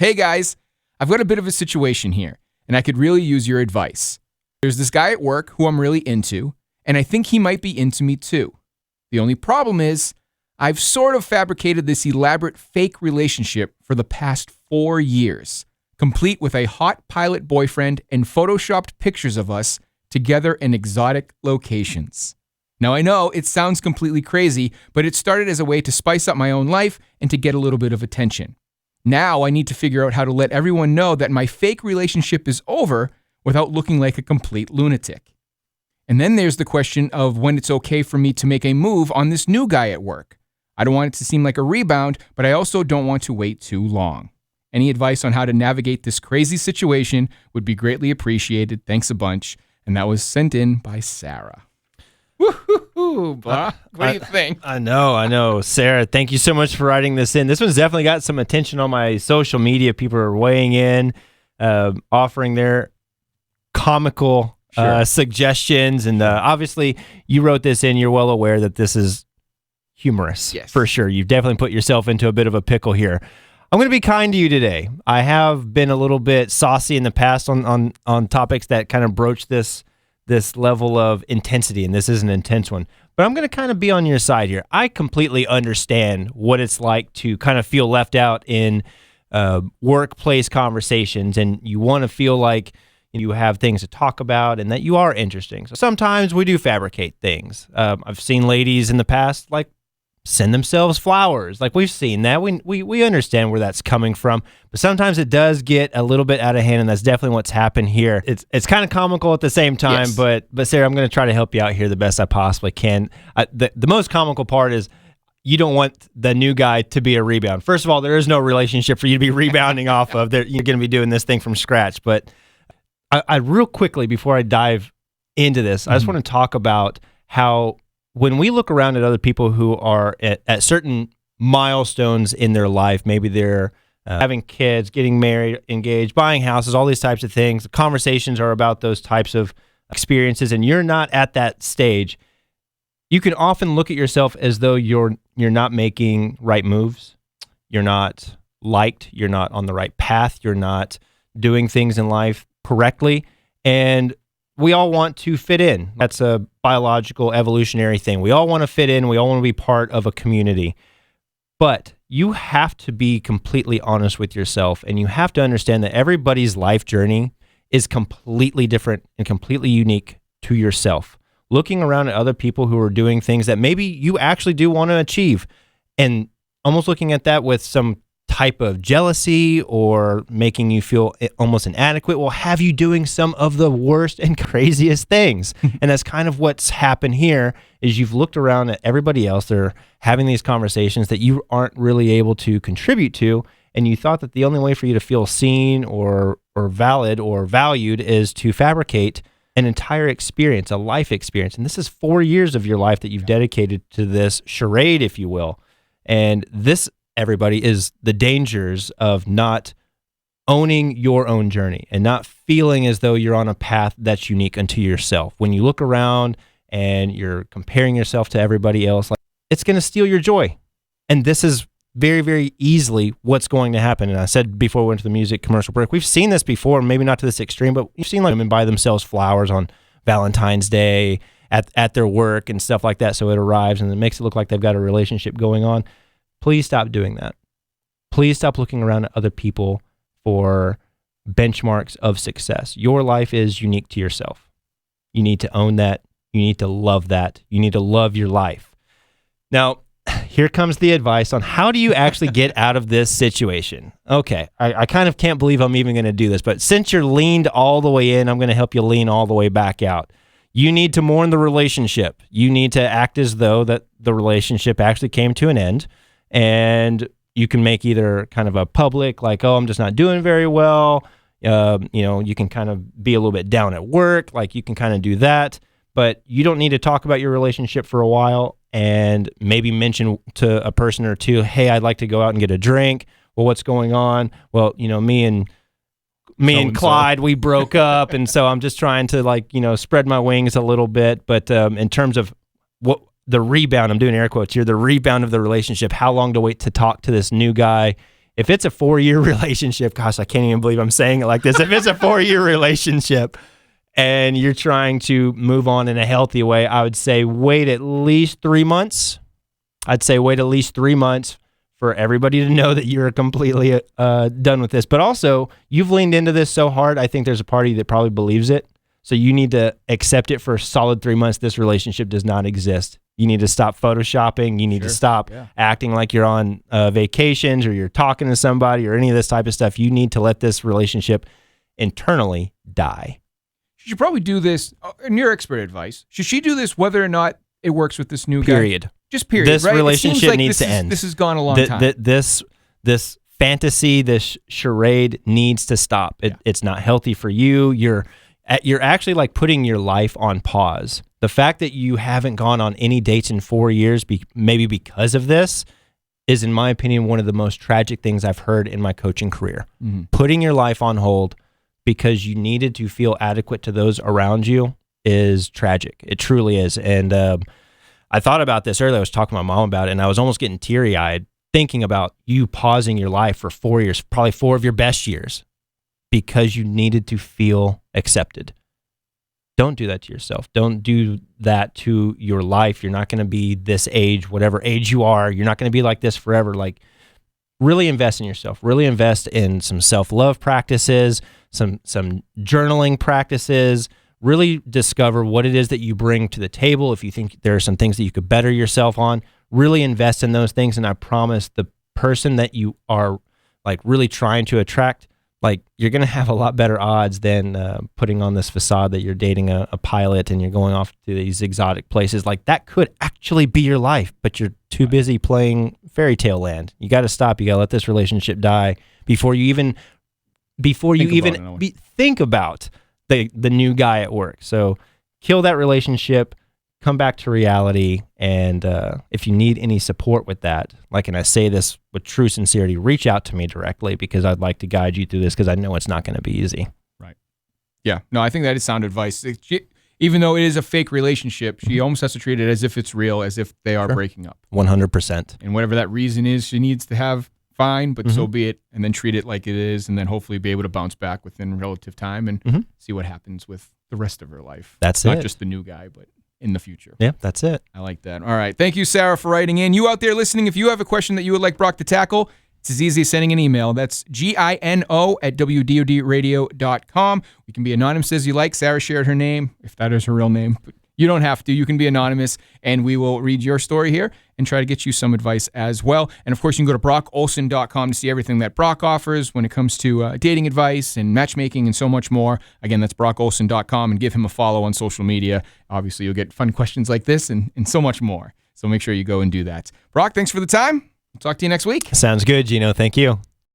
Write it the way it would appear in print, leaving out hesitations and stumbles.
Hey guys, I've got a bit of a situation here, and I could really use your advice. There's this guy at work who I'm really into, and I think he might be into me too. The only problem is, I've sort of fabricated this elaborate fake relationship for the past 4 years, complete with a hot pilot boyfriend and photoshopped pictures of us together in exotic locations. Now I know it sounds completely crazy, but it started as a way to spice up my own life and to get a little bit of attention. Now I need to figure out how to let everyone know that my fake relationship is over without looking like a complete lunatic. And then there's the question of when it's okay for me to make a move on this new guy at work. I don't want it to seem like a rebound, but I also don't want to wait too long. Any advice on how to navigate this crazy situation would be greatly appreciated. Thanks a bunch. And that was sent in by Sarah. Woo-hoo-hoo, Blah. What do you think? I know. Sarah, thank you so much for writing this in. This one's definitely got some attention on my social media. People are weighing in, offering their comical suggestions. And obviously, you wrote this in. You're well aware that this is humorous. Yes. For sure. You've definitely put yourself into a bit of a pickle here. I'm going to be kind to you today. I have been a little bit saucy in the past on topics that kind of broach this level of intensity, and this is an intense one. But I'm going to kind of be on your side here. I completely understand what it's like to kind of feel left out in workplace conversations, and you want to feel like you have things to talk about and that you are interesting. So sometimes we do fabricate things. I've seen ladies in the past like send themselves flowers. Like we've seen that. We understand where that's coming from. But sometimes it does get a little bit out of hand, and that's definitely what's happened here. It's kind of comical at the same time, yes. but Sarah, I'm going to try to help you out here the best I possibly can. The most comical part is you don't want the new guy to be a rebound. First of all, there is no relationship for you to be rebounding off of. You're going to be doing this thing from scratch. But I real quickly, before I dive into this, I just want to talk about how when we look around at other people who are at certain milestones in their life, maybe they're having kids, getting married, engaged, buying houses, all these types of things. The conversations are about those types of experiences, and you're not at that stage. You can often look at yourself as though you're not making right moves. You're not liked. You're not on the right path. You're not doing things in life correctly. And we all want to fit in. That's a biological, evolutionary thing. We all want to fit in. We all want to be part of a community. But you have to be completely honest with yourself, and you have to understand that everybody's life journey is completely different and completely unique to yourself. Looking around at other people who are doing things that maybe you actually do want to achieve, and almost looking at that with some type of jealousy or making you feel almost inadequate will have you doing some of the worst and craziest things. And that's kind of what's happened here is you've looked around at everybody else. They're having these conversations that you aren't really able to contribute to. And you thought that the only way for you to feel seen or valid or valued is to fabricate an entire experience, a life experience. And this is 4 years of your life that you've dedicated to this charade, if you will. And this, everybody, is the dangers of not owning your own journey and not feeling as though you're on a path that's unique unto yourself. When you look around and you're comparing yourself to everybody else, it's going to steal your joy. And this is very, very easily what's going to happen. And I said before we went to the music commercial break, we've seen this before, maybe not to this extreme, but we've seen like women buy themselves flowers on Valentine's Day at their work and stuff like that. So it arrives and it makes it look like they've got a relationship going on. Please stop doing that. Please stop looking around at other people for benchmarks of success. Your life is unique to yourself. You need to own that. You need to love that. You need to love your life. Now, here comes the advice on how do you actually get out of this situation. Okay, I kind of can't believe I'm even going to do this, but since you're leaned all the way in, I'm going to help you lean all the way back out. You need to mourn the relationship. You need to act as though that the relationship actually came to an end. And you can make either kind of a public, like, oh, I'm just not doing very well. You can kind of be a little bit down at work. Like you can kind of do that, but you don't need to talk about your relationship for a while and maybe mention to a person or two, hey, I'd like to go out and get a drink. Well, what's going on? Well, me and Clyde, we broke up. And so I'm just trying to spread my wings a little bit. But in terms of what, the rebound, I'm doing air quotes here, the rebound of the relationship, how long to wait to talk to this new guy If it's a 4-year relationship, gosh, I can't even believe I'm saying it like this. If it's a 4-year relationship and you're trying to move on in a healthy way, I would say wait at least 3 months. I'd say wait at least 3 months for everybody to know that you're completely done with this. But also, you've leaned into this so hard, I think there's a party that probably believes it. So you need to accept it for a solid 3 months. This relationship does not exist. You need to stop photoshopping. You need to stop acting like you're on vacations or you're talking to somebody or any of this type of stuff. You need to let this relationship internally die. She should probably do this, in your expert advice, should she do this whether or not it works with this new guy? Period. Just period, This right? relationship needs to end. This has gone a long time. This fantasy, this charade needs to stop. It's not healthy for you. You're actually like putting your life on pause. The fact that you haven't gone on any dates in 4 years, maybe because of this, is, in my opinion, one of the most tragic things I've heard in my coaching career. Mm-hmm. Putting your life on hold because you needed to feel adequate to those around you is tragic. It truly is. And I thought about this earlier. I was talking to my mom about it, and I was almost getting teary-eyed thinking about you pausing your life for 4 years, probably 4 of your best years, because you needed to feel accepted. Don't do that to yourself. Don't do that to your life. You're not going to be this age, whatever age you are. You're not going to be like this forever. Like, really invest in yourself. Really invest in some self-love practices, some journaling practices. Really discover what it is that you bring to the table. If you think there are some things that you could better yourself on, really invest in those things. And I promise the person that you are like really trying to attract, like, you're going to have a lot better odds than putting on this facade that you're dating a pilot and you're going off to these exotic places. Like, that could actually be your life, but you're too busy playing fairy tale land. You got to stop. You got to let this relationship die before you even think about the new guy at work. So kill that relationship, come back to reality, and if you need any support with that, and I say this with true sincerity, reach out to me directly, because I'd like to guide you through this, because I know it's not going to be easy. Right. Yeah. No, I think that is sound advice. Even though it is a fake relationship, she almost has to treat it as if it's real, as if they are breaking up. 100%. And whatever that reason is she needs to have, fine, but so be it, and then treat it like it is, and then hopefully be able to bounce back within relative time and see what happens with the rest of her life. That's Not it. just the new guy, but in the future. Yeah, that's it. I like that. All right. Thank you, Sarah, for writing in. You out there listening, if you have a question that you would like Brock to tackle, it's as easy as sending an email. That's gino@wdodradio.com. We can be anonymous as you like. Sarah shared her name, if that is her real name. But you don't have to. You can be anonymous, and we will read your story here and try to get you some advice as well. And, of course, you can go to brockolson.com to see everything that Brock offers when it comes to dating advice and matchmaking and so much more. Again, that's brockolson.com, and give him a follow on social media. Obviously, you'll get fun questions like this and so much more. So make sure you go and do that. Brock, thanks for the time. We'll talk to you next week. Sounds good, Gino. Thank you.